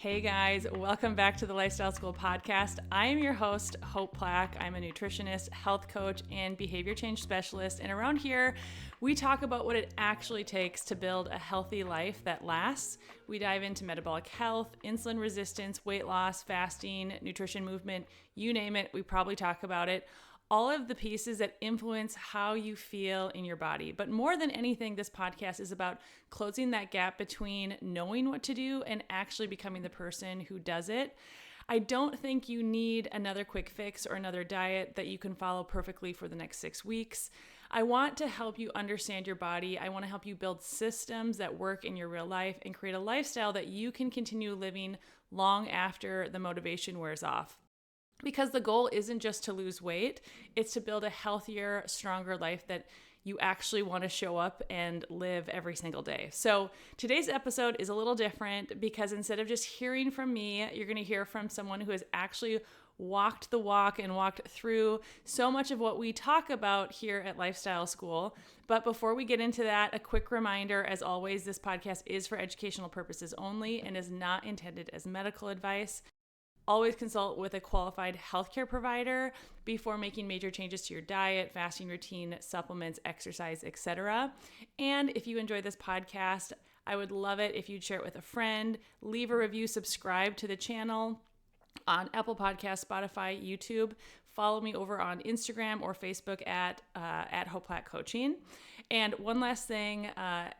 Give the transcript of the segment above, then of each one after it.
Hey guys, welcome back to the Lifestyle School podcast. I am your host, Hope Plack. I'm a nutritionist, health coach, and behavior change specialist. And around here, we talk about what it actually takes to build a healthy life that lasts. We dive into metabolic health, insulin resistance, weight loss, fasting, nutrition movement, you name it, we probably talk about it. All of the pieces that influence how you feel in your body. But more than anything, this podcast is about closing that gap between knowing what to do and actually becoming the person who does it. I don't think you need another quick fix or another diet that you can follow perfectly for the next 6 weeks. I want to help you understand your body. I want to help you build systems that work in your real life and create a lifestyle that you can continue living long after the motivation wears off. Because the goal isn't just to lose weight, it's to build a healthier, stronger life that you actually want to show up and live every single day. So today's episode is a little different because instead of just hearing from me, you're going to hear from someone who has actually walked the walk and walked through so much of what we talk about here at Lifestyle School. But before we get into that, a quick reminder, as always, this podcast is for educational purposes only and is not intended as medical advice. Always consult with a qualified healthcare provider before making major changes to your diet, fasting routine, supplements, exercise, etc. And if you enjoy this podcast, I would love it if you'd share it with a friend, leave a review, subscribe to the channel on Apple Podcasts, Spotify, YouTube. Follow me over on Instagram or Facebook at Hope Plack Coaching. And one last thing,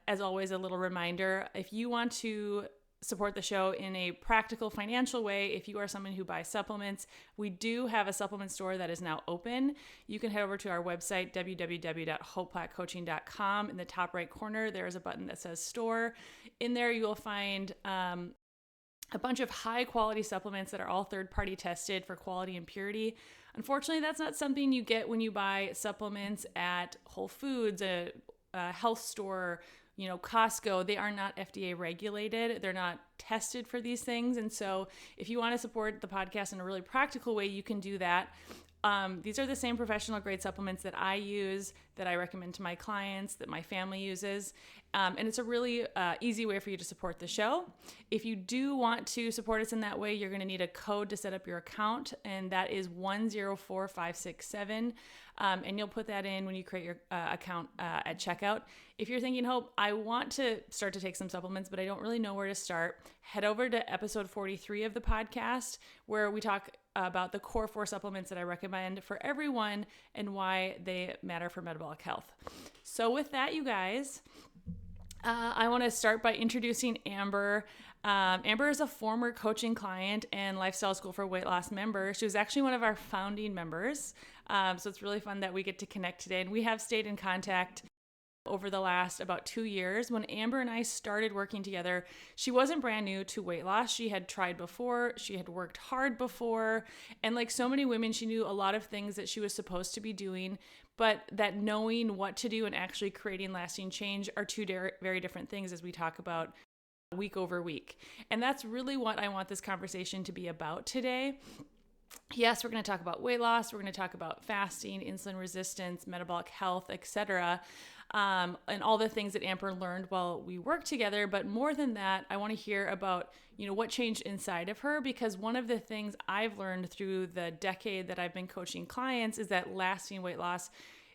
as always, a little reminder, if you want to support the show in a practical financial way, if you are someone who buys supplements, we do have a supplement store that is now open. You can head over to our website, www.hopeplackcoaching.com. In the top right corner, there is a button that says store. In there, you will find a bunch of high quality supplements that are all third-party tested for quality and purity. Unfortunately, that's not something you get when you buy supplements at Whole Foods, a health store, Costco. They are not FDA regulated. They're not tested for these things. And so if you want to support the podcast in a really practical way, you can do that. These are the same professional grade supplements that I use, that I recommend to my clients, that my family uses. And it's a really easy way for you to support the show. If you do want to support us in that way, you're going to need a code to set up your account, and that is 104567. And you'll put that in when you create your account at checkout. If you're thinking, Hope, I want to start to take some supplements, but I don't really know where to start, head over to episode 43 of the podcast, where we talk about the core 4 supplements that I recommend for everyone and why they matter for metabolic health. So with that, you guys, I want to start by introducing Amber. Amber is a former coaching client and Lifestyle School for Weight Loss member. She was actually one of our founding members. So it's really fun that we get to connect today. And we have stayed in contact over the last about 2 years. When Amber and I started working together, she wasn't brand new to weight loss. She had tried before. She had worked hard before. And like so many women, she knew a lot of things that she was supposed to be doing, but that knowing what to do and actually creating lasting change are two very different things, as we talk about week over week. And that's really what I want this conversation to be about today. Yes, we're going to talk about weight loss. We're going to talk about fasting, insulin resistance, metabolic health, etc. And all the things that Amber learned while we worked together. But more than that, I want to hear about, what changed inside of her, because one of the things I've learned through the decade that I've been coaching clients is that lasting weight loss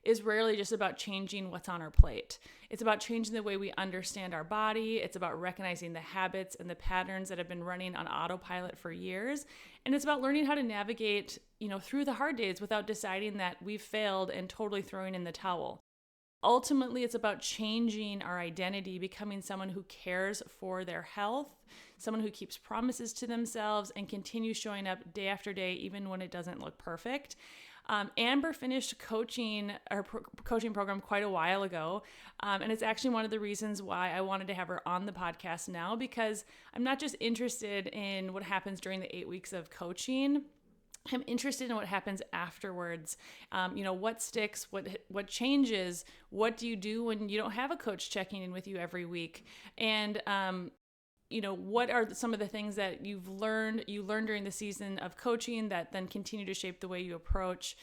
is rarely just about changing what's on our plate. It's about changing the way we understand our body. It's about recognizing the habits and the patterns that have been running on autopilot for years. And it's about learning how to navigate, through the hard days without deciding that we've failed and totally throwing in the towel. Ultimately, it's about changing our identity, becoming someone who cares for their health, someone who keeps promises to themselves and continues showing up day after day, even when it doesn't look perfect. Amber finished coaching program quite a while ago, and it's actually one of the reasons why I wanted to have her on the podcast now, because I'm not just interested in what happens during the 8 weeks of coaching. I'm interested in what happens afterwards. What sticks, what changes, what do you do when you don't have a coach checking in with you every week? And what are some of the things that you learned during the season of coaching that then continue to shape the way you approach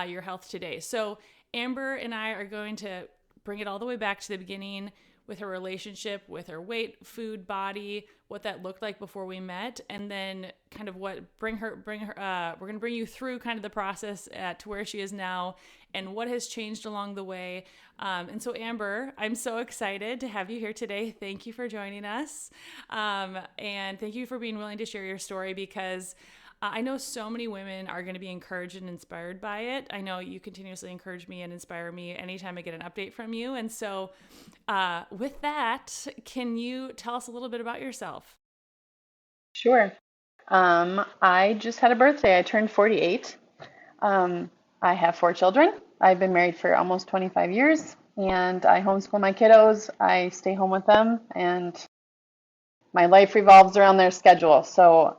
your health today? So Amber and I are going to bring it all the way back to the beginning with her relationship, with her weight, food, body, what that looked like before we met, and then kind of what we're going to bring you through kind of the process to where she is now and what has changed along the way. And so Amber, I'm so excited to have you here today. Thank you for joining us. And thank you for being willing to share your story, because I know so many women are going to be encouraged and inspired by it. I know you continuously encourage me and inspire me anytime I get an update from you. And so with that, can you tell us a little bit about yourself? Sure. I just had a birthday. I turned 48. I have 4 children. I've been married for almost 25 years, and I homeschool my kiddos. I stay home with them, and my life revolves around their schedule. So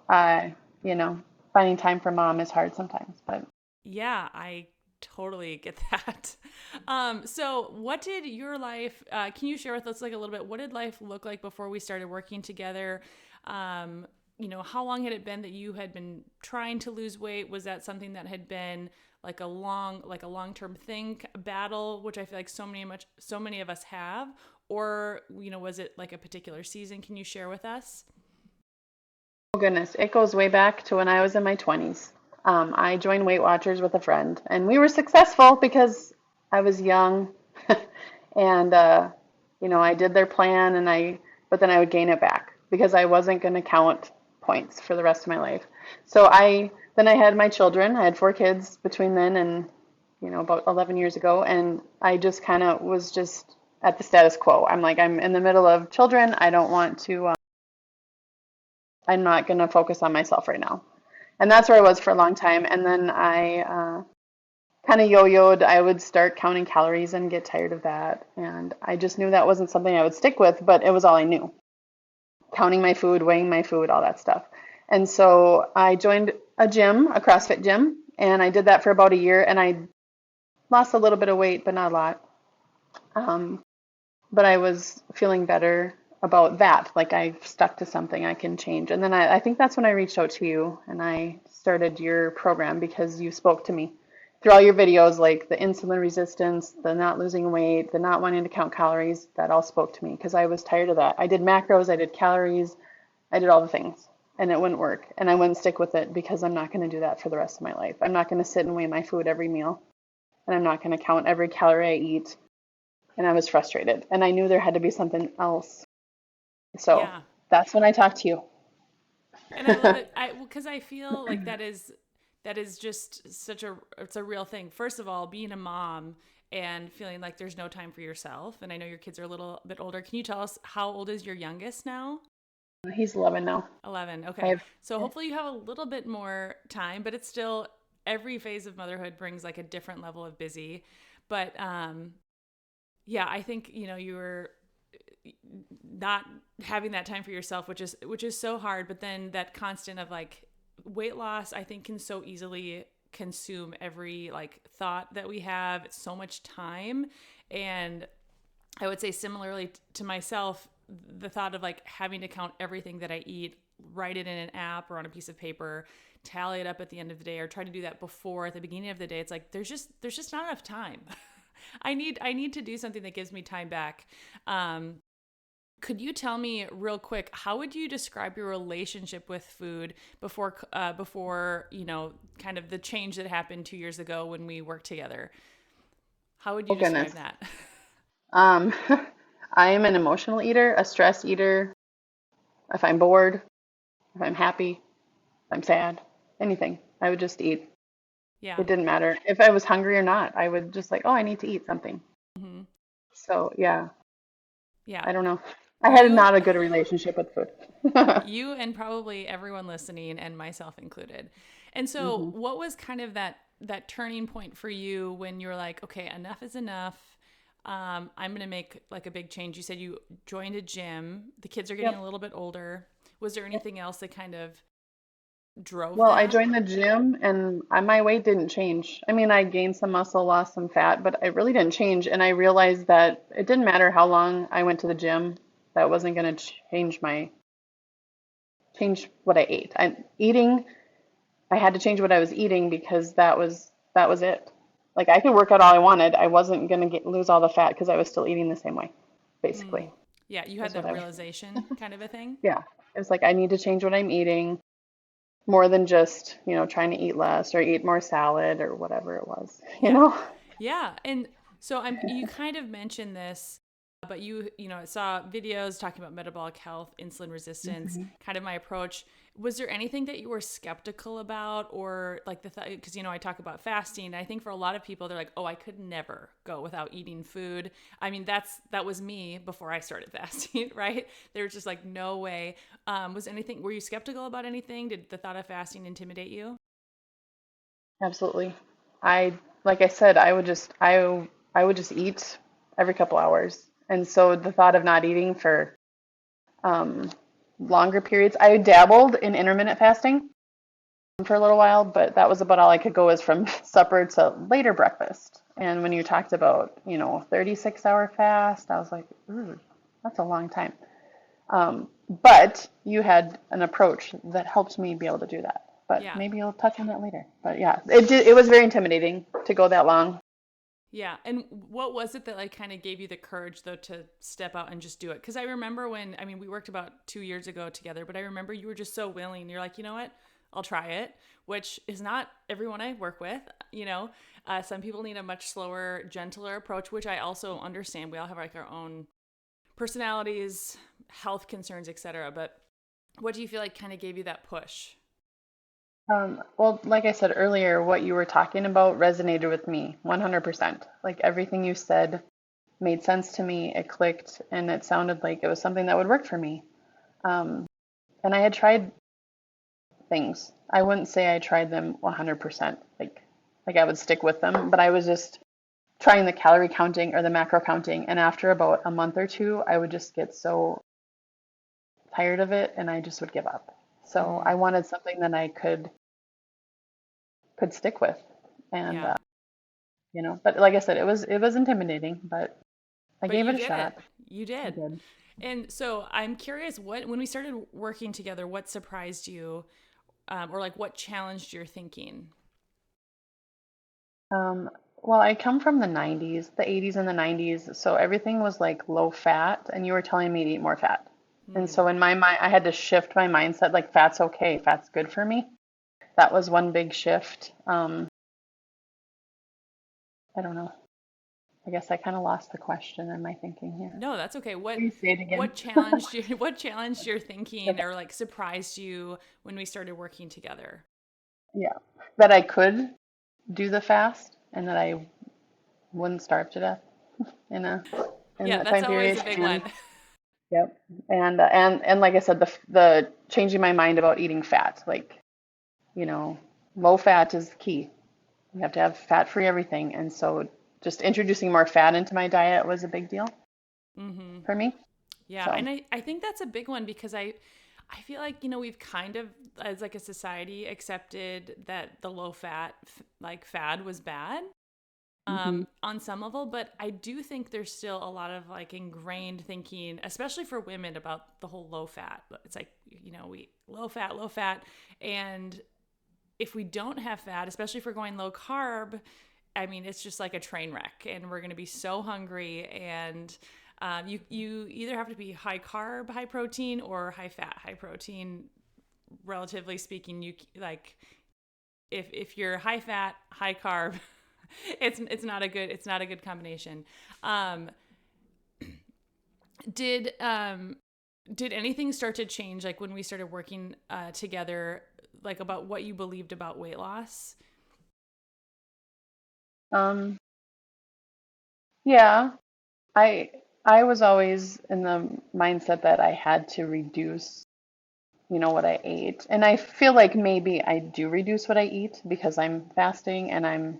you know, finding time for mom is hard sometimes, but Yeah, I totally get that. So what did your life, can you share with us like a little bit, what did life look like before we started working together? How long had it been that you had been trying to lose weight? Was that something that had been like a long-term thing, battle, which I feel like so many of us have, or, was it like a particular season? Can you share with us? oh goodness, it goes way back to when I was in my 20s. I joined Weight Watchers with a friend, and we were successful because I was young, and I did their plan, but then I would gain it back because I wasn't going to count points for the rest of my life. Then I had my children. I had 4 kids between then and about 11 years ago, and I just kind of was just at the status quo. I'm like, I'm in the middle of children. I don't want to. I'm not going to focus on myself right now. And that's where I was for a long time. And then I kind of yo-yoed. I would start counting calories and get tired of that. And I just knew that wasn't something I would stick with, but it was all I knew. Counting my food, weighing my food, all that stuff. And so I joined a gym, a CrossFit gym, and I did that for about a year. And I lost a little bit of weight, but not a lot. Um, but I was feeling better about that. Like I stuck to something I can change. And then I think that's when I reached out to you and I started your program because you spoke to me through all your videos, like the insulin resistance, the not losing weight, the not wanting to count calories. That all spoke to me because I was tired of that. I did macros, I did calories, I did all the things, and it wouldn't work. And I wouldn't stick with it because I'm not going to do that for the rest of my life. I'm not going to sit and weigh my food every meal, and I'm not going to count every calorie I eat. And I was frustrated, and I knew there had to be something else. So Yeah. that's when I talked to you. And I love it. Because I feel like that is just it's a real thing. First of all, being a mom and feeling like there's no time for yourself. And I know your kids are a little bit older. Can you tell us how old is your youngest now? He's 11 now. 11. I Okay. have, So hopefully you have a little bit more time, but it's still every phase of motherhood brings like a different level of busy. But yeah, I think, you were not having that time for yourself, which is so hard. But then that constant of like weight loss, I think can so easily consume every like thought that we have. It's so much time. And I would say similarly to myself, the thought of like having to count everything that I eat, write it in an app or on a piece of paper, tally it up at the end of the day, or try to do that before at the beginning of the day. It's like there's just not enough time. I need to do something that gives me time back. Could you tell me real quick, how would you describe your relationship with food before kind of the change that happened 2 years ago when we worked together? How would you oh describe goodness. that? Um, I am an emotional eater, a stress eater. If I'm bored, if I'm happy, if I'm sad, anything, I would just eat. Yeah. It didn't matter if I was hungry or not. I would just like, oh, I need to eat something. Hmm. So yeah, Yeah. I don't know. I had You not a good relationship with food. you and probably everyone listening and myself included. And so hmm what was kind of that turning point for you when you were like, okay, enough is enough. I'm going to make like a big change. You said you joined a gym. The kids are getting a Yep. little bit older. Was there Yep. anything else that kind of drove Well, I that? joined the gym and my weight didn't change. I mean, I gained some muscle, lost some fat, but it really didn't change. And I realized that it didn't matter how long I went to the gym, that wasn't going to change what I ate. I had to change what I was eating because that was it. Like I could work out all I wanted. I wasn't going to lose all the fat because I was still eating the same way, Mm. basically. Yeah, you had is what that I was. realization kind of a thing. Yeah. It was like I need to change what I'm eating more than just, trying to eat less or eat more salad or whatever it was, you Yeah. know? Yeah. And so you kind of mentioned this, but I saw videos talking about metabolic health, insulin resistance, Mhm. kind of my approach. Was there anything that you were skeptical about, or like because, I talk about fasting. I think for a lot of people, they're like, oh, I could never go without eating food. I mean, that was me before I started fasting, right? There was just like, no way. Were you skeptical about anything? Did the thought of fasting intimidate you? Absolutely. I, like I said, I would just eat every couple hours. And so the thought of not eating for um, longer periods, I dabbled in intermittent fasting for a little while, but that was about all I could go is from supper to later breakfast. And when you talked about, 36-hour fast, I was like, ooh, that's a long time. But you had an approach that helped me be able to do that. But Yeah. maybe you'll touch on that later. But yeah, it was very intimidating to go that long. Yeah. And what was it that like kind of gave you the courage though to step out and just do it? Because I remember we worked about 2 years ago together, but I remember you were just so willing. You're like, you know what? I'll try it, which is not everyone I work with. Some people need a much slower, gentler approach, which I also understand. We all have like our own personalities, health concerns, etc. But what do you feel like kind of gave you that push? Well, like I said earlier, what you were talking about resonated with me 100%. Like everything you said made sense to me. It clicked, and it sounded like it was something that would work for me. Um, and I had tried things. I wouldn't say I tried them 100%. Like I would stick with them, but I was just trying the calorie counting or the macro counting. And after about a month or two, I would just get so tired of it, and I just would give up. So Mm-hmm. I wanted something that I could stick with, and Yeah. but like I said, it was intimidating, but I But gave you it a did it. shot. You I did. did. And so I'm curious, when we started working together, what surprised you, or like what challenged your thinking? Um, well, I come from the 90s, the 80s and the 90s, so everything was like low fat, and you were telling me to eat more fat. And Hmm. so in my mind, I had to shift my mindset, like fat's okay, fat's good for me. That was one big shift. I don't know. I guess I kind of lost the question in my thinking here. No, that's okay. Can you say it again? What challenged you? What challenged your thinking, Okay. or like surprised you when we started working together? Yeah, that I could do the fast and that I wouldn't starve to death in a in Yeah, that that's time always period. a big And one. yep, and like I said, the changing my mind about eating fat, like you know, low fat is key. You have to have fat-free everything, and so just introducing more fat into my diet was a big deal Hmm. for me. Yeah, So and I think that's a big one because I feel like we've kind of as like a society accepted that the low fat like fad was bad, mhm. on some level, but I do think there's still a lot of like ingrained thinking, especially for women, about the whole low fat. It's like, we low fat. And if we don't have fat, especially if we're going low carb, I mean, it's just like a train wreck and we're going to be so hungry. And you either have to be high carb, high protein, or high fat, high protein. Relatively speaking, you like if you're high fat, high carb, it's not a good combination. Um, did um, did anything start to change like when we started working together, like about what you believed about weight loss? um, yeah, I I was always in the mindset that I had to reduce, what I ate. And I feel like maybe I do reduce what I eat because I'm fasting and I'm,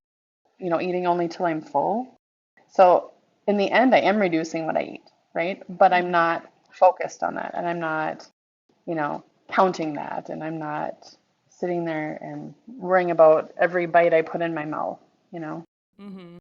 eating only till I'm full. So in the end, I am reducing what I eat, right? But I'm Mm-hmm. not focused on that and I'm not, counting that and I'm not sitting there and worrying about every bite I put in my mouth, you know? Mm-hmm.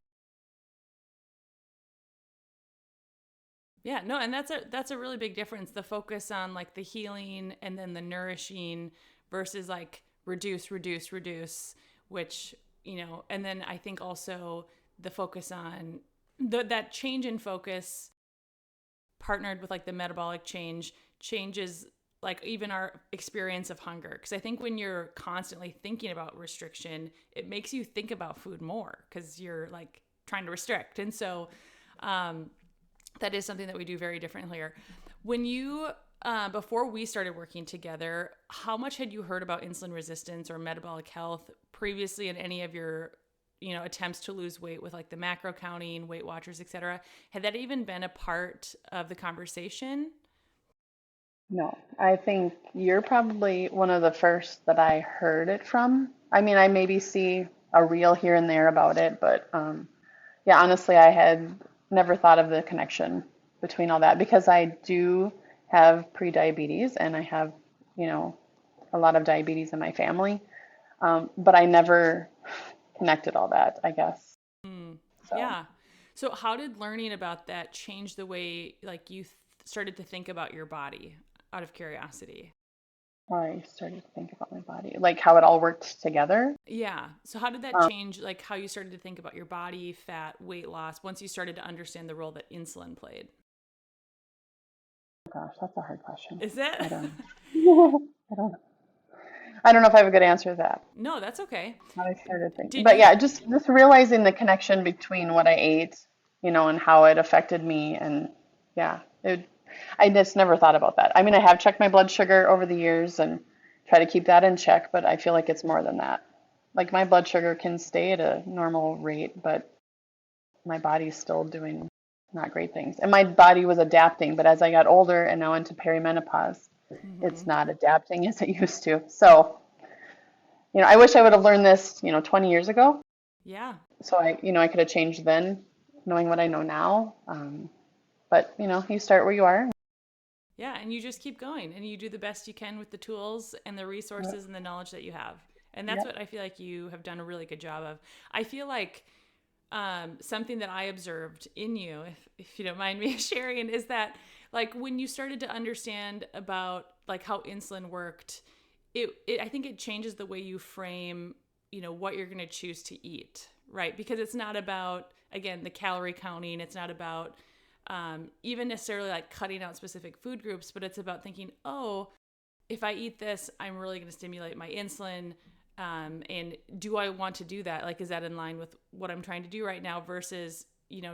Yeah, no, and that's a really big difference. The focus on like the healing and then the nourishing versus like reduce, reduce, reduce, which, and then I think also the focus on that change in focus partnered with like the metabolic changes like even our experience of hunger. Because I think when you're constantly thinking about restriction, it makes you think about food more because you're like trying to restrict. And so that is something that we do very differently here. When you before we started working together, how much had you heard about insulin resistance or metabolic health previously in any of your, attempts to lose weight with like the macro counting, Weight Watchers, etc.? Had that even been a part of the conversation? No, I think you're probably one of the first that I heard it from. I mean, I maybe see a reel here and there about it, but yeah, honestly, I had never thought of the connection between all that because I do have pre-diabetes and I have, you know, a lot of diabetes in my family, but I never connected all that, I guess. So Yeah. So how did learning about that change the way like you started to think about your body out of curiosity? I started to think about my body, like how it all worked together. Yeah. So how did that Um, change like how you started to think about your body, fat, weight loss once you started to understand the role that insulin played? Gosh, that's a hard question. Is it? I don't know. I don't know. I don't know if I have a good answer to that. No, that's okay. How I started thinking, Did but you yeah, just realizing the connection between what I ate, and how it affected me, and yeah, I just never thought about that. I mean, I have checked my blood sugar over the years and try to keep that in check, but I feel like it's more than that. Like my blood sugar can stay at a normal rate, but my body's still doing not great things. And my body was adapting, but as I got older and now into perimenopause, it's Mhm. not adapting as it used to. So, I wish I would have learned this, 20 years ago. Yeah. So I could have changed then, knowing what I know now. But, you start where you are. Yeah, and you just keep going and you do the best you can with the tools and the Yep. resources and the knowledge that you have. And that's Yep. what I feel like you have done a really good job of. I feel like something that I observed in you, if you don't mind me sharing, is that like when you started to understand about like how insulin worked, I think it changes the way you frame, what you're going to choose to eat, right? Because it's not about, again, the calorie counting. It's not about even necessarily like cutting out specific food groups, but it's about thinking, oh, if I eat this, I'm really going to stimulate my insulin. And do I want to do that? Like, is that in line with what I'm trying to do right now versus,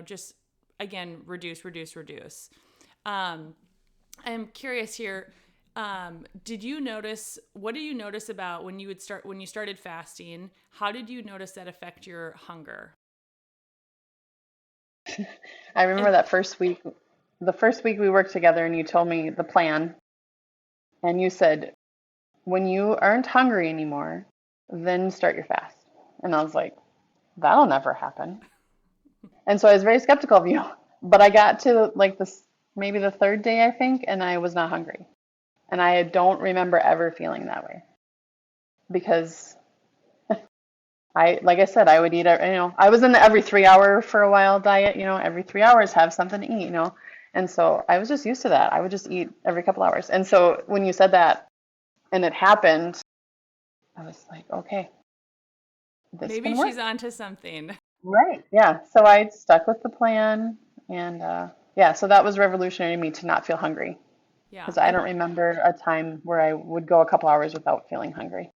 just again, reduce, reduce, reduce. Um, I'm curious here. What did you notice about when you started fasting? How did you notice that affect your hunger? I remember And that the first week we worked together and you told me the plan and you said, when you aren't hungry anymore, then start your fast. And I was like, that'll never happen. And so I was very skeptical of you. But I got to like this, maybe the third day, I think, and I was not hungry. And I don't remember ever feeling that way because like I said, I would eat, I was in the every 3 hour for a while diet, every 3 hours have something to eat. And so I was just used to that. I would just eat every couple hours. And so when you said that and it happened, I was like, okay, this maybe can she's work. onto something. Right. Yeah. So I stuck with the plan and yeah, so that was revolutionary to me to not feel hungry Yeah. because I And don't remember a time where I would go a couple hours without feeling hungry.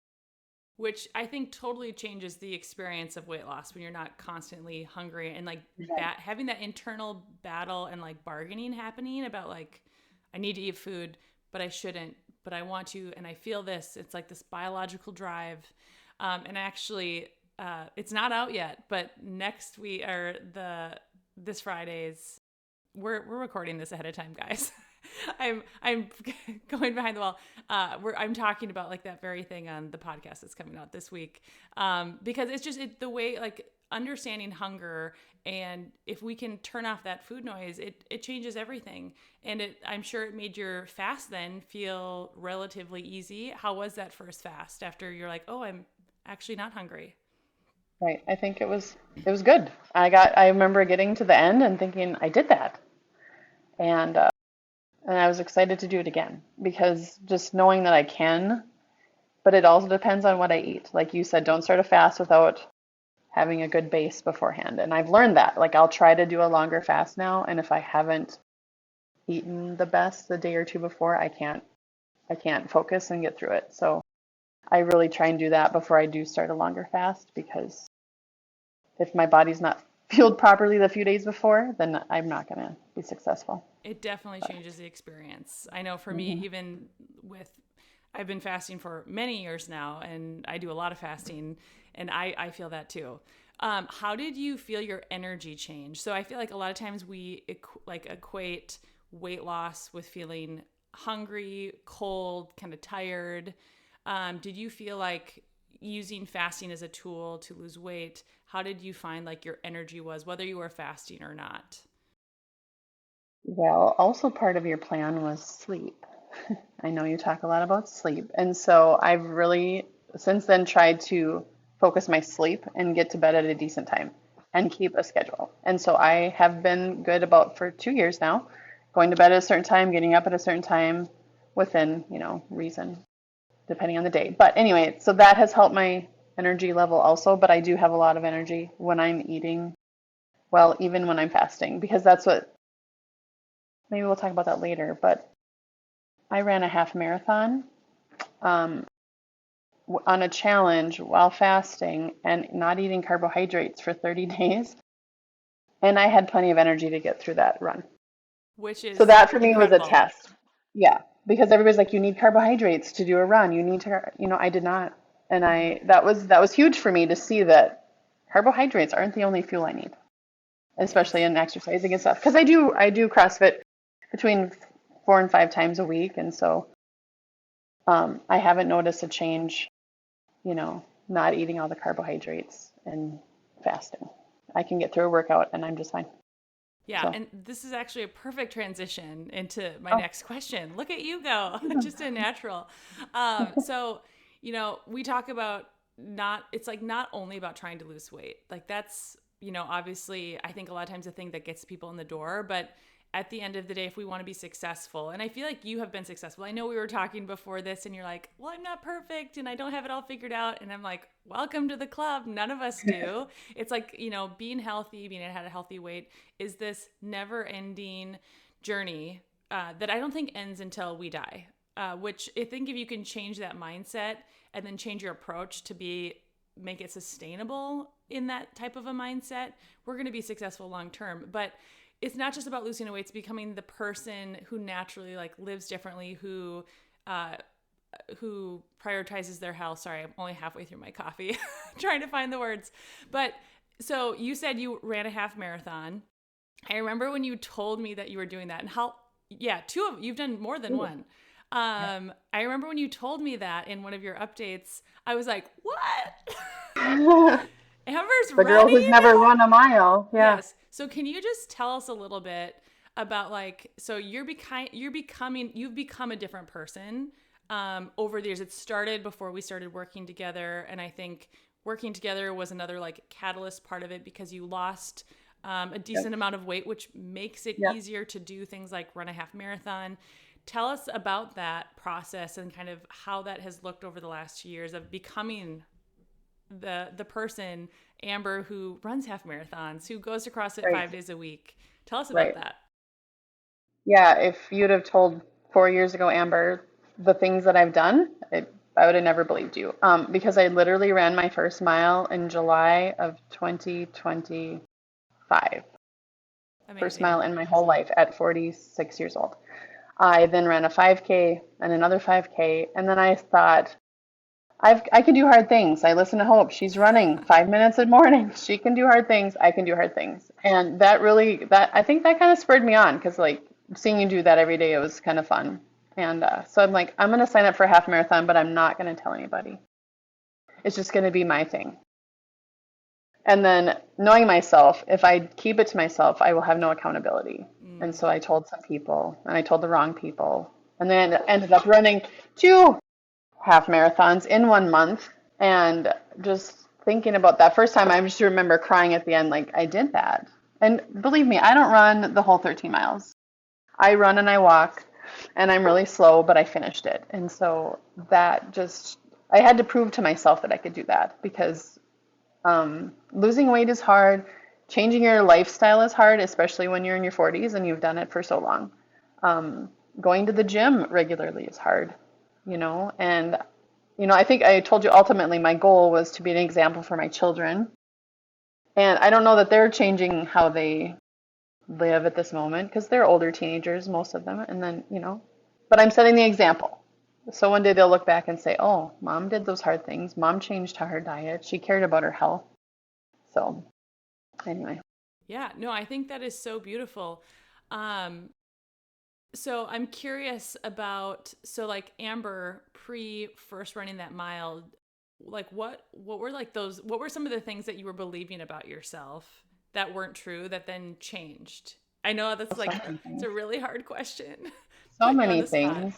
which I think totally changes the experience of weight loss when you're not constantly hungry and like Right. having that internal battle and like bargaining happening about like I need to eat food, but I shouldn't, but I want to, and I feel this. It's like this biological drive. And actually, it's not out yet, but next week or this Friday's we're recording this ahead of time, guys. I'm going behind the wall. I'm talking about like that very thing on the podcast that's coming out this week, because it's just the way like understanding hunger, and if we can turn off that food noise, it changes everything. And I'm sure it made your fast then feel relatively easy. How was that first fast after you're like, oh, I'm actually not hungry? Right. I think it was good. I remember getting to the end and thinking I did that. And I was excited to do it again because just knowing that I can, but it also depends on what I eat. Like you said, don't start a fast without having a good base beforehand. And I've learned that. Like I'll try to do a longer fast now, and if I haven't eaten the best the day or two before, I can't focus and get through it. So I really try and do that before I do start a longer fast, because if my body's not fueled properly the few days before, then I'm not going to be successful. It definitely But, changes the experience. I know for me, mhm. even with, I've been fasting for many years now, and I do a lot of fasting, and I feel that too. How did you feel your energy change? So I feel like a lot of times we equate weight loss with feeling hungry, cold, kind of tired. Did you feel like using fasting as a tool to lose weight? How did you find like your energy was, whether you were fasting or not? Well, also part of your plan was sleep. I know you talk a lot about sleep. And so I've really, since then, tried to focus my sleep and get to bed at a decent time and keep a schedule. And so I have been good about for 2 years now, going to bed at a certain time, getting up at a certain time within, reason, depending on the day. But anyway, so that has helped my energy level also. But I do have a lot of energy when I'm eating, well, even when I'm fasting, because that's what, maybe we'll talk about that later. But I ran a half marathon um, on a challenge while fasting and not eating carbohydrates for 30 days. And I had plenty of energy to get through that run. Which So is that for me was a incredible. test. Yeah. Because everybody's like, you need carbohydrates to do a run. You need to, I did not. And Hmm. that was huge for me to see that carbohydrates aren't the only fuel I need, especially Yes. in exercising and stuff. Because I do CrossFit between 4 and 5 times a week. And so I haven't noticed a change, not eating all the carbohydrates and fasting. I can get through a workout and I'm just fine. Yeah, So, and this is actually a perfect transition into my oh, next question. Look at you go, just a natural. So, we talk about it's like not only about trying to lose weight. Like that's, obviously, I think a lot of times the thing that gets people in the door, but at the end of the day, if we want to be successful, and I feel like you have been successful. I know we were talking before this, and you're like, well, I'm not perfect and I don't have it all figured out. And I'm like, welcome to the club. None of us do. It's like, being healthy, being at a healthy weight is this never ending journey that I don't think ends until we die. Which I think if you can change that mindset and then change your approach to make it sustainable in that type of a mindset, we're going to be successful long term. But it's not just about losing weight; it's becoming the person who naturally like lives differently, uh, who prioritizes their health. Sorry, I'm only halfway through my coffee, trying to find the words. But so you said you ran a half marathon. I remember when you told me that you were doing that, and how, yeah, you've done more than ooh. one. I remember when you told me that in one of your updates, I was like, what? The Amber's girl who's running? never run a mile. Yeah. Yes. So can you just tell us a little bit about like, so you've become a different person over the years. It started before we started working together, and I think working together was another like catalyst part of it because you lost a Yep. decent amount of weight, which makes it Yep. easier to do things like run a half marathon. Tell us about that process and kind of how that has looked over the last 2 years of becoming the person, Amber, who runs half marathons, who goes to CrossFit Right. 5 days a week. Tell us about Right. that. Yeah. If you'd have told 4 years ago, Amber, the things that I've done, I would have never believed you. Because I literally ran my first mile in July of 2025. First Amazing. mile in my whole life at 46 years old. I then ran a 5K and another 5K. And then I thought, I can do hard things. I listen to Hope. She's running 5 minutes in the morning. She can do hard things. I can do hard things. And I think that kind of spurred me on because like seeing you do that every day, it was kind of fun. And so I'm like, I'm going to sign up for a half marathon, but I'm not going to tell anybody. It's just going to be my thing. And then knowing myself, if I keep it to myself, I will have no accountability. And Mm. so I told some people and I told the wrong people. And then ended up running two half marathons in 1 month. And just thinking about that first time, I just remember crying at the end, like, I did that. And believe me, I don't run the whole 13 miles. I run and I walk, and I'm really slow, but I finished it. And so I had to prove to myself that I could do that because losing weight is hard. Changing your lifestyle is hard, especially when you're in your 40s and you've done it for so long. Um, Going to the gym regularly is hard, and I think I told you ultimately my goal was to be an example for my children. And I don't know that they're changing how they live at this moment because they're older teenagers, most of them. And then, but I'm setting the example. So one day they'll look back and say, oh, mom did those hard things. Mom changed her diet. She cared about her health. So anyway. Yeah, no, I think that is so beautiful. Um, so I'm curious about, so like Amber pre first running that mile, like what were like those, what were some of the things that you were believing about yourself that weren't true that then changed? I know that's So like, many it's things. a really hard question, So putting you on many the spot. things.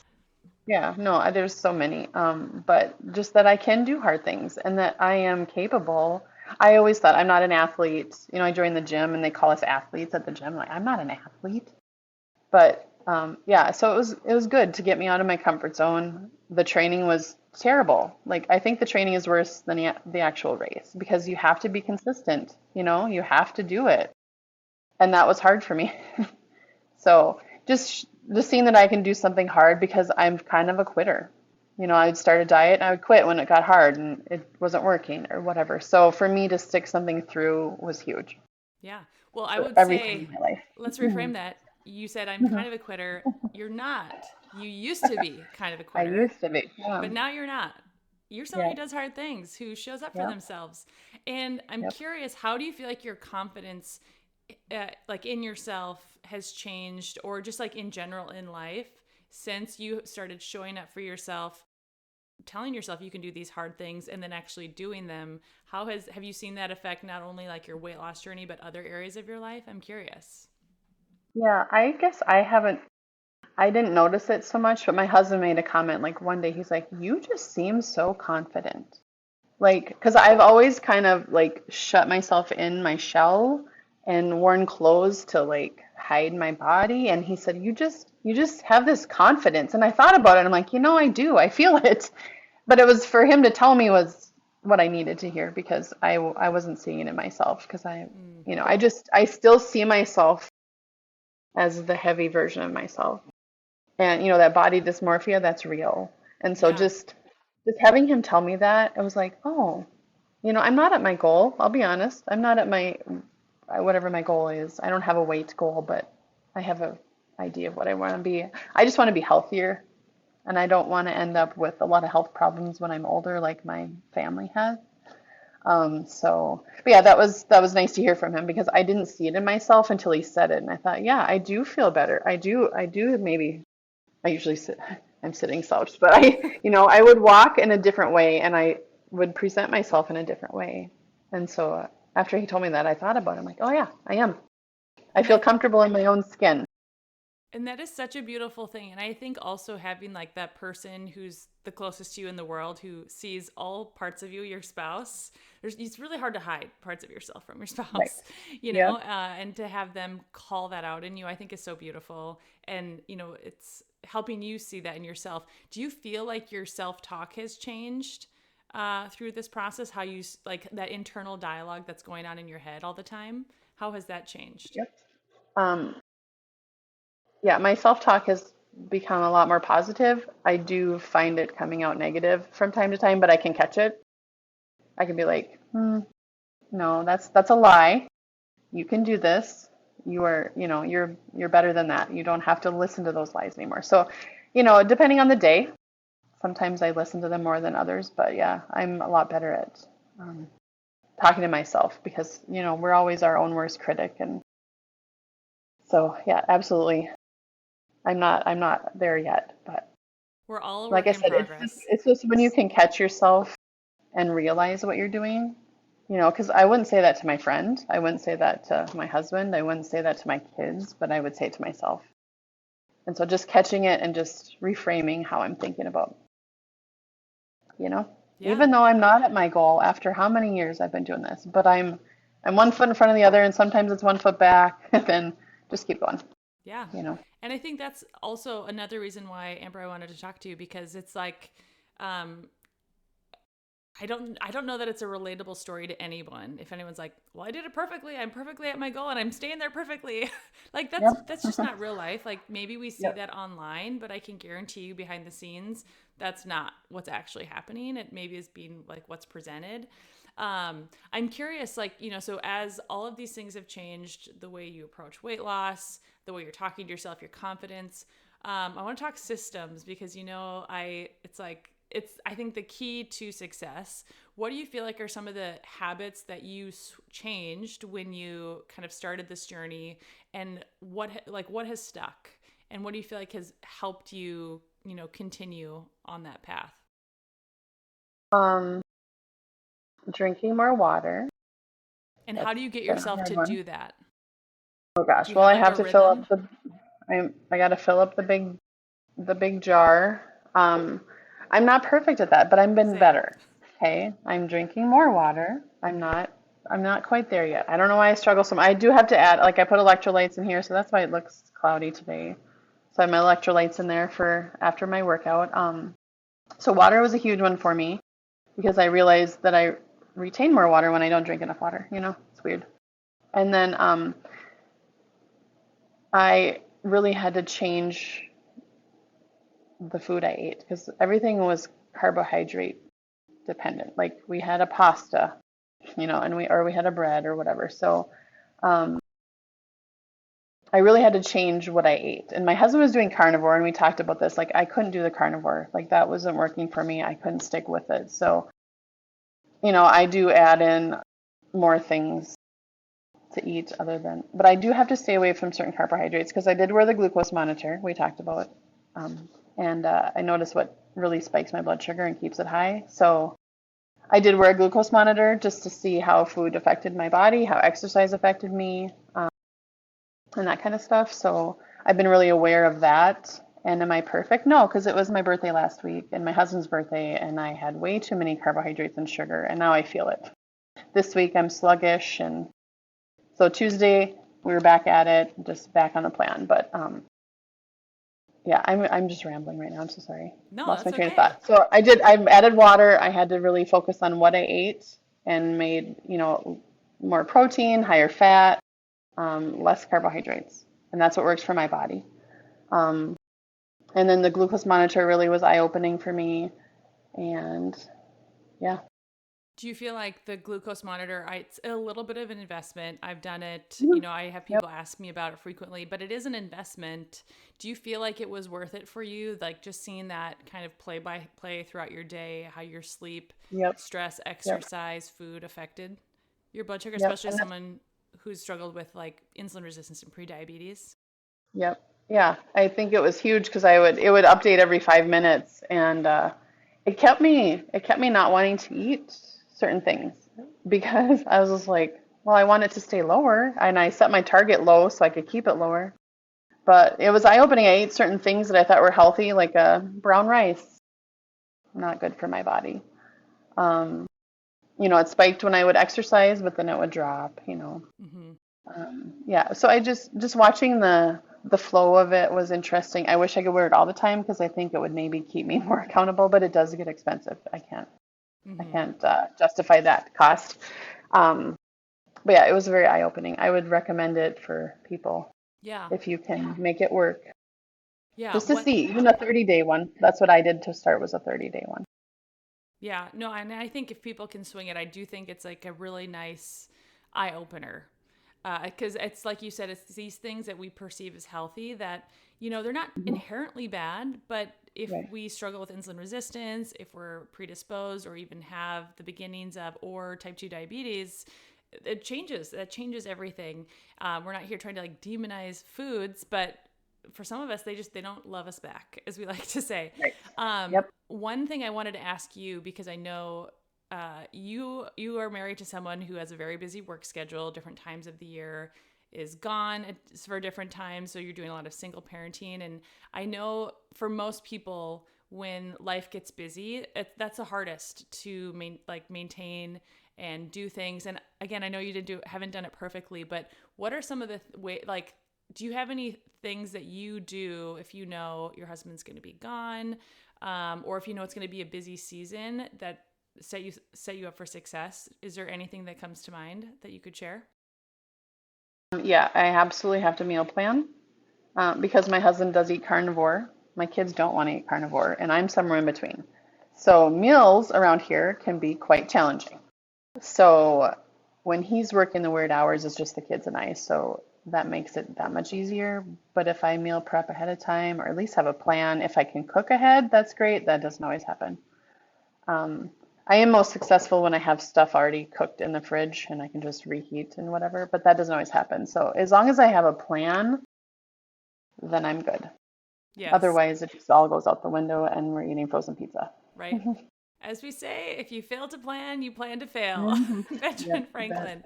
Yeah, no, there's so many. But just that I can do hard things and that I am capable. I always thought I'm not an athlete. I joined the gym and they call us athletes at the gym. Like, I'm not an athlete. But yeah, so it was good to get me out of my comfort zone. The training was terrible. Like, I think the training is worse than the actual race because you have to be consistent. You have to do it, and that was hard for me. So just seeing that I can do something hard because I'm kind of a quitter. I'd start a diet and I would quit when it got hard and it wasn't working or whatever. So for me to stick something through was huge Yeah. Well, I for would everything in say, my life. let's Mhm. reframe that. You said, I'm kind of a quitter. You're not. You used to be kind of a I quitter, used to be. Yeah. but now you're not. You're someone who Yep. does hard things, who shows up for Yep. themselves. And I'm Yep. curious, how do you feel like your confidence, like in yourself, has changed, or just like in general in life, since you started showing up for yourself, telling yourself you can do these hard things, and then actually doing them? How have you seen that affect not only like your weight loss journey, but other areas of your life? I'm curious. Yeah, I guess I didn't notice it so much, but my husband made a comment like one day he's like, "You just seem so confident." Like, because I've always kind of like shut myself in my shell and worn clothes to like hide my body. And he said, you just have this confidence. And I thought about it. I'm like, I do. I feel it. But it was for him to tell me was what I needed to hear because I wasn't seeing it in myself because Mm, I still see myself as the heavy version of myself. And that body dysmorphia, that's real. And so yeah. just having him tell me that, I was like, oh, I'm not at my goal. I'll be honest. I'm not at my whatever my goal is. I don't have a weight goal, but I have a idea of what I want to be. I just want to be healthier, and I don't want to end up with a lot of health problems when I'm older, like my family has. But yeah, that was nice to hear from him because I didn't see it in myself until he said it, and I thought, yeah, I do feel better. I do maybe. I usually sit. I'm sitting slouched, but I would walk in a different way, and I would present myself in a different way. And so after he told me that, I thought about it. I'm like, oh yeah, I am. I And feel that comfortable in my own skin. And that is such a beautiful thing. And I think also having like that person who's the closest to you in the world who sees all parts of you, your spouse, it's really hard to hide parts of yourself from your Right. spouse, Yep. and to have them call that out in you, I think is so beautiful. And, it's helping you see that in yourself. Do you feel like your self talk has changed through this process? How you like that internal dialogue that's going on in your head all the time? How has that changed? Yep. Um, yeah, my self-talk has become a lot more positive. I do find it coming out negative from time to time, but I can catch it. I can be like, no, that's a lie. You can do this. You're better than that. You don't have to listen to those lies anymore. So, depending on the day, sometimes I listen to them more than others, but yeah, I'm a lot better at um, talking to myself because, we're always our own worst critic. And so, yeah, absolutely. I'm not there yet, but We're all a like work I in said, progress. it's just when you can catch yourself and realize what you're doing, because I wouldn't say that to my friend. I wouldn't say that to my husband. I wouldn't say that to my kids, but I would say it to myself. And so just catching it and just reframing how I'm thinking about, you know, Yeah. even though I'm not at my goal after how many years I've been doing this, but I'm one foot in front of the other and sometimes it's one foot back and then just keep going, Yeah. you know. And I think that's also another reason why, Amber, I wanted to talk to you, because it's like, um, I don't know that it's a relatable story to anyone. If anyone's like, "Well, I did it perfectly. I'm perfectly at my goal and I'm staying there perfectly." Like Yep. that's just not real life. Like maybe we see Yep. that online, but I can guarantee you behind the scenes that's not what's actually happening. It maybe is being like what's presented. I'm curious, like, so as all of these things have changed, the way you approach weight loss, the way you're talking to yourself, your confidence, I want to talk systems because, I think the key to success. What do you feel like are some of the habits that you changed when you kind of started this journey, and what has stuck, and what do you feel like has helped you, continue on that path? Um, Drinking more water. And how That's do you get been a yourself hard to one. do that? Oh Do gosh. you Well, have I like a have to fill rhythm? up I got to fill up the big jar. I'm not perfect at that, but I've been Same. better. Okay. I'm drinking more water. I'm not quite there yet. I don't know why I struggle so much. I do have to add, like I put electrolytes in here, so that's why it looks cloudy today. So I have my electrolytes in there for after my workout. So water was a huge one for me because I realized that I retain more water when I don't drink enough water. It's weird. And then I really had to change the food I ate because everything was carbohydrate dependent. Like we had a pasta, and we had a bread or whatever. So um, I really had to change what I ate. And my husband was doing carnivore, and we talked about this. Like I couldn't do the carnivore. Like that wasn't working for me. I couldn't stick with it. So I do add in more things to eat but I do have to stay away from certain carbohydrates because I did wear the glucose monitor we talked about, and I noticed what really spikes my blood sugar and keeps it high. So I did wear a glucose monitor just to see how food affected my body, how exercise affected me, and that kind of stuff. So I've been really aware of that. And am I perfect? No, because it was my birthday last week and my husband's birthday, and I had way too many carbohydrates and sugar, and now I feel it. This week I'm sluggish, and so Tuesday we were back at it, just back on the plan. But yeah, I'm just rambling right now. I'm so sorry. No, Lost my that's train of okay. thought. So I added water. I had to really focus on what I ate and made, more protein, higher fat, less carbohydrates. And that's what works for my body. Um, and then the glucose monitor really was eye-opening for me. And yeah. Do you feel like the glucose monitor, it's a little bit of an investment. I've done it. Mhm. I have Yep. people ask me about it frequently, but it is an investment. Do you feel like it was worth it for you? Like just seeing that kind of play by play throughout your day, how your sleep, Yep. stress, Yep. exercise, food affected your blood sugar, Yep. especially as And that's, someone who's struggled with like insulin resistance and prediabetes? yep. Yeah. I think it was huge because it would update every 5 minutes, and it kept me not wanting to eat certain things because I was just like, well, I want it to stay lower, and I set my target low so I could keep it lower. But it was eye-opening. I ate certain things that I thought were healthy, like brown rice, not good for my body. Um, it spiked when I would exercise, but then it would drop. Hmm. Yeah, so I just watching the flow of it was interesting. I wish I could wear it all the time because I think it would maybe keep me more accountable, but it does get expensive. I Hmm. can't justify that cost. Um, but yeah, it was very eye-opening. I would recommend it for people Yeah. if you can make it work. Yeah. Just to see, even a 30-day one. That's what I did to start, was a 30-day one. Yeah, no, and I think if people can swing it, I do think it's like a really nice eye opener. Because it's like you said, it's these things that we perceive as healthy that, they're not Mhm. inherently bad, but if Right. we struggle with insulin resistance, if we're predisposed or even have the beginnings of or type 2 diabetes, it changes. That changes everything. We're not here trying to like demonize foods, but for some of us, they don't love us back, as we like to say. Right. Yep. One thing I wanted to ask you, because I know you are married to someone who has a very busy work schedule, different times of the year, is gone for different times, so you're doing a lot of single parenting. And I know for most people, when life gets busy, that's the hardest to maintain and do things. And again, I know you haven't done it perfectly, but what are some of the way like? Do you have any things that you do if you know your husband's going to be gone, or if you know it's going to be a busy season, that set you up for success? Is there anything that comes to mind that you could share? Yeah, I absolutely have to meal plan because my husband does eat carnivore. My kids don't want to eat carnivore, and I'm somewhere in between. So meals around here can be quite challenging. So when he's working the weird hours, it's just the kids and I. So that makes it that much easier. But if I meal prep ahead of time, or at least have a plan, if I can cook ahead, that's great. That doesn't always happen. Um, I am most successful when I have stuff already cooked in the fridge and I can just reheat and whatever, but that doesn't always happen. So as long as I have a plan, then I'm good. Yes, Otherwise, it just all goes out the window and we're eating frozen pizza. right. As we say, if you fail to plan, you plan to fail. Hmm. Benjamin Yep, you bet. Franklin.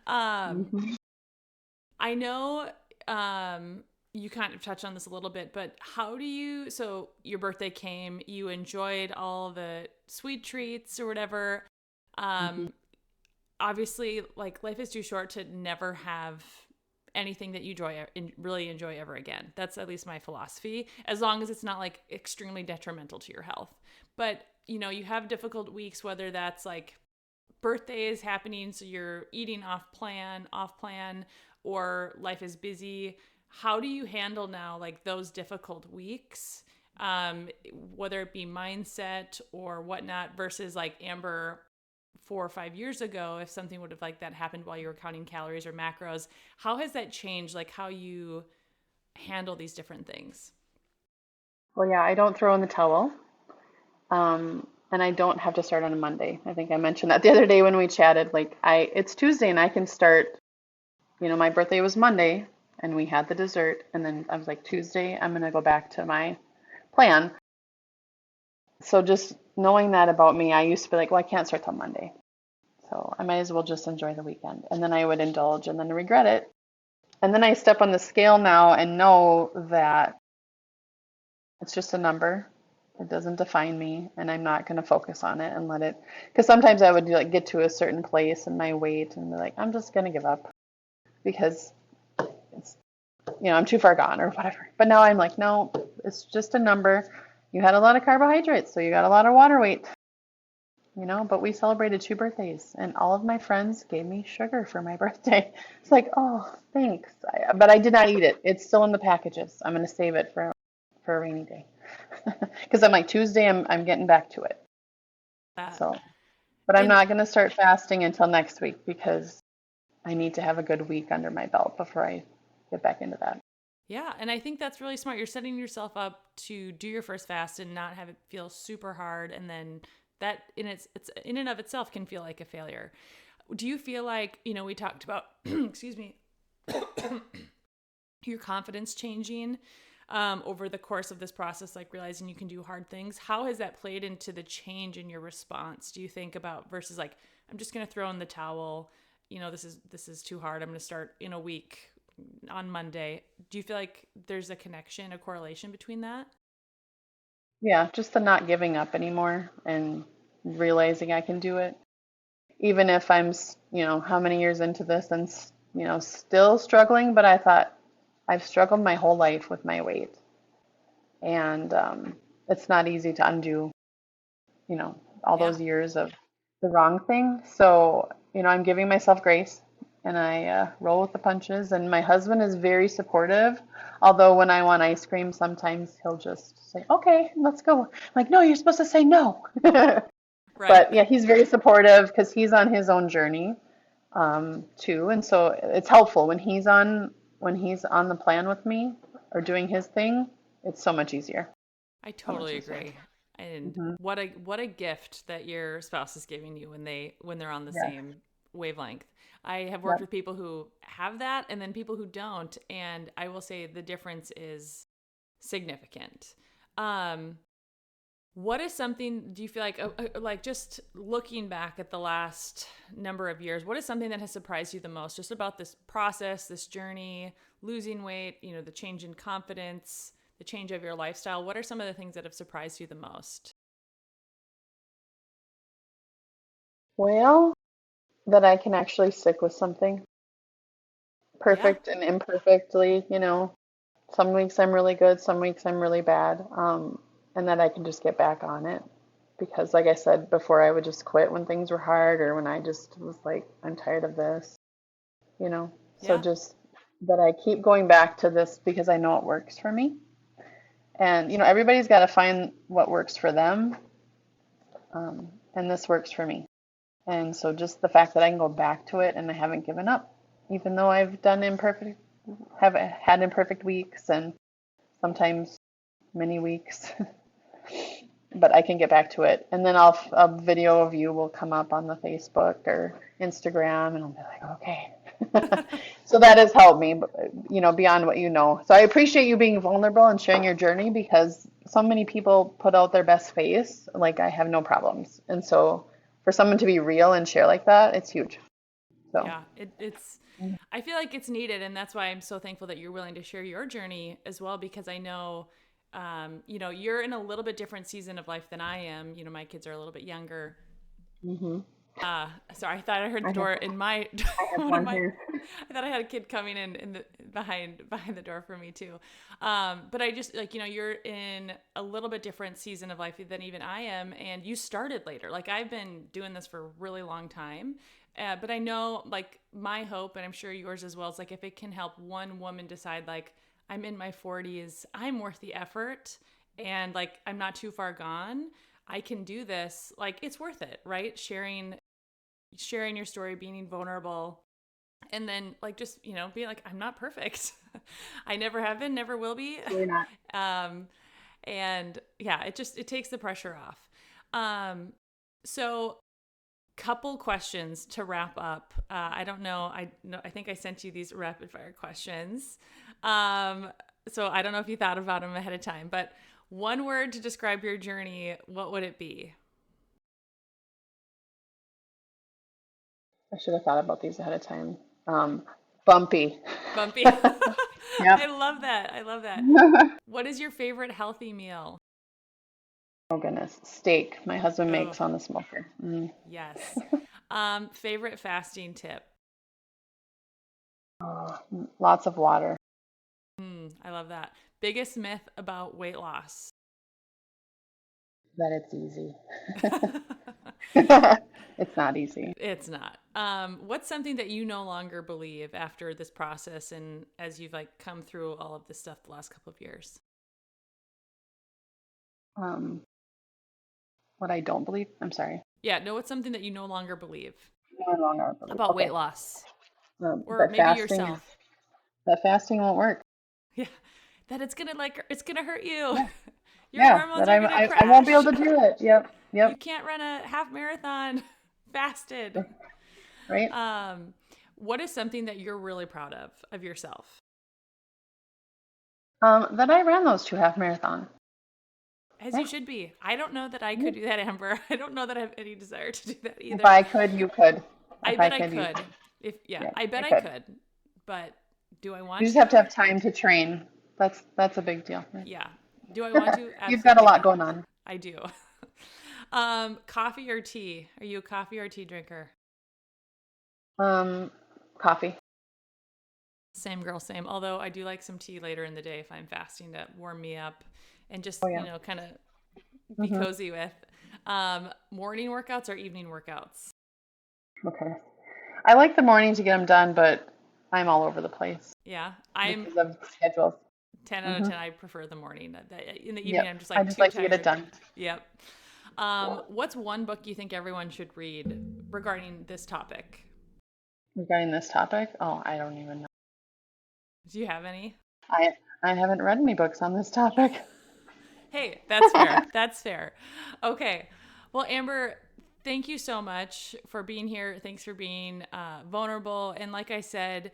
Um, Hmm. I know you kind of touched on this a little bit, but how do you, so your birthday came, you enjoyed all the sweet treats or whatever. Hmm. Um, Obviously, like life is too short to never have anything that you really enjoy ever again. That's at least my philosophy, as long as it's not like extremely detrimental to your health. But, you have difficult weeks, whether that's like birthdays happening, so you're eating off plan, or life is busy. How do you handle now like those difficult weeks? Whether it be mindset or whatnot versus like Amber 4 or 5 years ago, if something would have like that happened while you were counting calories or macros, how has that changed? Like how you handle these different things? Well, yeah, I don't throw in the towel. And I don't have to start on a Monday. I think I mentioned that the other day when we chatted. Like it's Tuesday and I can start, my birthday was Monday and we had the dessert. And then I was like, Tuesday, I'm going to go back to my plan. So just knowing that about me, I used to be like, well, I can't start till Monday. So I might as well just enjoy the weekend. And then I would indulge and then regret it. And then I step on the scale now and know that it's just a number. It doesn't define me, and I'm not going to focus on it and let it. Because sometimes I would like get to a certain place in my weight and be like, I'm just going to give up because it's, I'm too far gone or whatever. But now I'm like, no, it's just a number. You had a lot of carbohydrates, so you got a lot of water weight. But we celebrated 2 birthdays, and all of my friends gave me sugar for my birthday. It's like, oh, thanks. But I did not eat it. It's still in the packages. I'm going to save it for a rainy day. Because I'm like, Tuesday, I'm getting back to it. That So, but I'm and not going to start fasting until next week because I need to have a good week under my belt before I get back into that. Yeah, and I think that's really smart. You're setting yourself up to do your first fast and not have it feel super hard, and then that it's in and of itself can feel like a failure. Do you feel like, we talked about excuse me, your confidence changing over the course of this process, like realizing you can do hard things? How has that played into the change in your response? Do you think about versus like, I'm just going to throw in the towel, this is too hard, I'm going to start in a week on Monday. Do you feel like there's a connection, a correlation between that? Yeah, just the not giving up anymore and realizing I can do it. Even if I'm, how many years into this and, still struggling, but I thought I've struggled my whole life with my weight. And it's not easy to undo, all Yeah. those years of the wrong thing. So, I'm giving myself grace and I roll with the punches. And my husband is very supportive. Although when I want ice cream, sometimes he'll just say, okay, let's go. I'm like, no, you're supposed to say no. Right. But yeah, he's very supportive because he's on his own journey too. And so it's helpful when he's on the plan with me or doing his thing, it's so much easier. I So much totally easier. agree. And Hmm. what a gift that your spouse is giving you when they're on the Yes. same wavelength. I have worked Yep. with people who have that and then people who don't, and I will say the difference is significant. Um, what is something do you feel like just looking back at the last number of years, what is something that has surprised you the most just about this process, this journey, losing weight, the change in confidence, the change of your lifestyle? What are some of the things that have surprised you the most? Well, that I can actually stick with something Yeah. perfect and imperfectly, Some weeks I'm really good, some weeks I'm really bad, and that I can just get back on it. because like I said before, I would just quit when things were hard or when I just was like, I'm tired of this, you know. So Yeah. just that I keep going back to this because I know it works for me. And everybody's got to find what works for them, and this works for me. And so just the fact that I can go back to it and I haven't given up, even though have had imperfect weeks and sometimes many weeks, but I can get back to it. And then a video of you will come up on the Facebook or Instagram, and I'll be like, okay. So that has helped me, beyond what you know. So I appreciate you being vulnerable and sharing your journey because so many people put out their best face, like I have no problems. And so for someone to be real and share like that, it's huge. So Yeah, I feel like it's needed. And that's why I'm so thankful that you're willing to share your journey as well, because I know, you're in a little bit different season of life than I am. My kids are a little bit younger. hmm Sorry, I thought I heard the I have door in my, I have one of one my, here. I thought I had a kid coming in the behind the door for me too. But I just like, you're in a little bit different season of life than even I am. And you started later. Like I've been doing this for a really long time. But I know like my hope, and I'm sure yours as well, is like if it can help one woman decide like I'm in my 40s, I'm worth the effort, and like I'm not too far gone. I can do this. Like it's worth it, right? Sharing your story, being vulnerable, and then like just being like I'm not perfect. I never have been, never will be. We're not. um and yeah, it takes the pressure off. So couple questions to wrap up. I don't know, I think I sent you these rapid fire questions, so I don't know if you thought about them ahead of time, but one word to describe your journey, what would it be? I should have thought about these ahead of time. Um, Bumpy. Bumpy. Yep. I love that. What is your favorite healthy meal? Oh goodness, steak. My husband Oh, makes on the smoker. yes. Favorite fasting tip? Oh, lots of water. I love that. Biggest myth about weight loss? That it's easy. It's not easy. It's not. What's something that you no longer believe after this process and as you've like come through all of this stuff the last couple of years? Um, what I don't believe. I'm sorry. Yeah, no, it's something that you no longer believe No longer believe. about weight Okay. loss or That maybe fasting. yourself. That fasting won't work. Yeah, that it's gonna hurt you. Yeah. Your Yeah. hormones That are gonna I won't be able crash. to do it. Yep. You Yep. can't run a half marathon fasted. Right. Um, what is something that you're really proud of yourself? That I ran those 2 half marathons. As Yeah. you should be. I don't know that I could do that, Amber. I don't know that I have any desire to do that If either. I could, you could. I If I bet I could, you could. could. Yeah, Yeah, I bet you I could. could. But do I You want just to? have to have time to train. That's a big deal. Right? Yeah. Do I want to? You've got a Absolutely lot not. going on. I do. Coffee or tea? Are you a coffee or tea drinker? Um, Coffee. Same girl, same. Although I do like some tea later in the day if I'm fasting to warm me up and just, Oh yeah. kind of be hmm cozy with. Morning workouts or evening workouts? Okay. I like the morning to get them done, but I'm all over the place Yeah, I'm because of schedules. 10 out of hmm 10. I prefer the morning. In the evening, Yep. I'm just I like just too like to get it tired. done. Yep. What's one book you think everyone should read regarding this topic? Regarding this topic, oh, I don't even know. Do you have any? I I haven't read any books on this topic. Hey, that's fair. That's fair. Okay. Well, Amber, thank you so much for being here. Thanks for being vulnerable. And like I said,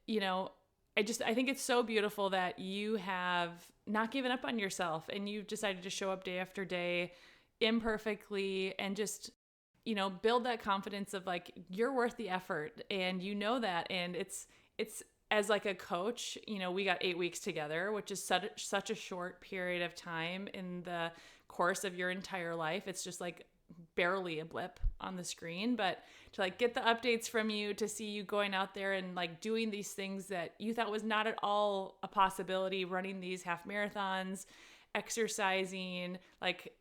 you know, I think it's so beautiful that you have not given up on yourself and you've decided to show up day after day imperfectly and just, build that confidence of like you're worth the effort and you know that. And it's as like a coach, we got 8 weeks together, which is such a short period of time in the course of your entire life. It's just like barely a blip on the screen, but to like get the updates from you, to see you going out there and like doing these things that you thought was not at all a possibility, running these half marathons, exercising, like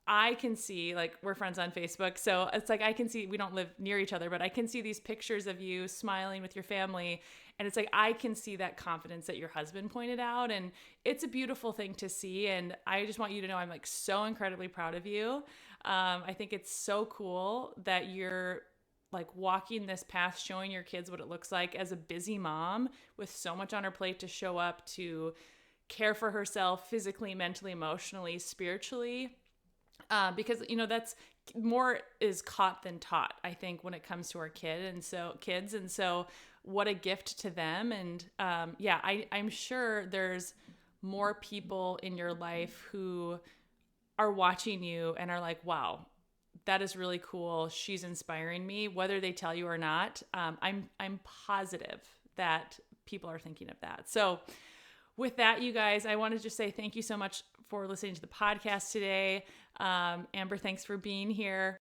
I can see, like, we're friends on Facebook, so it's like I can see, we don't live near each other, but I can see these pictures of you smiling with your family, and it's like I can see that confidence that your husband pointed out, and it's a beautiful thing to see. And I just want you to know I'm like so incredibly proud of you. I think it's so cool that you're like walking this path, showing your kids what it looks like as a busy mom with so much on her plate to show up to care for herself physically, mentally, emotionally, spiritually. Because that's more is caught than taught, I think, when it comes to our kids. And so what a gift to them. And I'm sure there's more people in your life who are watching you and are like, wow, that is really cool. She's inspiring me, whether they tell you or not. I'm positive that people are thinking of that. So with that, you guys, I want to just say thank you so much for listening to the podcast today. Amber, thanks for being here.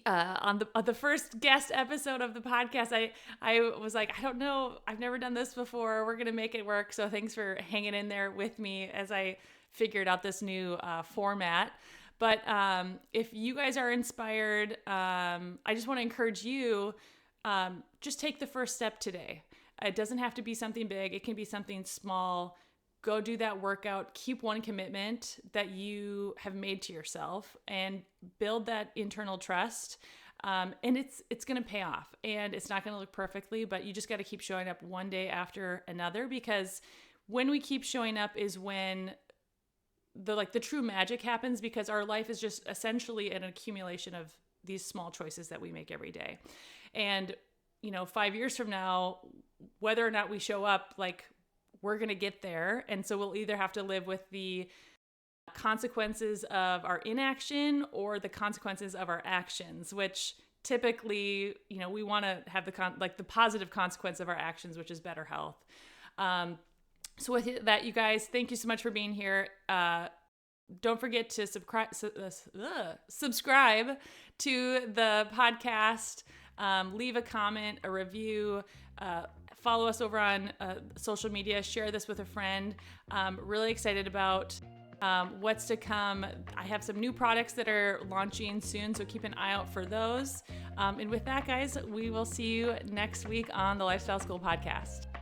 On the first guest episode of the podcast, I was like, I don't know, I've never done this before. We're going to make it work. So thanks for hanging in there with me as I figured out this new format. But if you guys are inspired, I just want to encourage you, just take the first step today. It doesn't have to be something big. It can be something small. Go do that workout. Keep one commitment that you have made to yourself and build that internal trust. And it's going to pay off, and it's not going to look perfectly, but you just got to keep showing up one day after another, because when we keep showing up is when the true magic happens, because our life is just essentially an accumulation of these small choices that we make every day. And 5 years from now, whether or not we show up, like, we're going to get there. And so we'll either have to live with the consequences of our inaction or the consequences of our actions, which typically, we want to have the positive consequence of our actions, which is better health. So with that, you guys, thank you so much for being here. Don't forget to subscribe to the podcast. Leave a comment, a review, follow us over on social media, share this with a friend. Really excited about what's to come. I have some new products that are launching soon, so keep an eye out for those. And with that, guys, we will see you next week on the Lifestyle School podcast.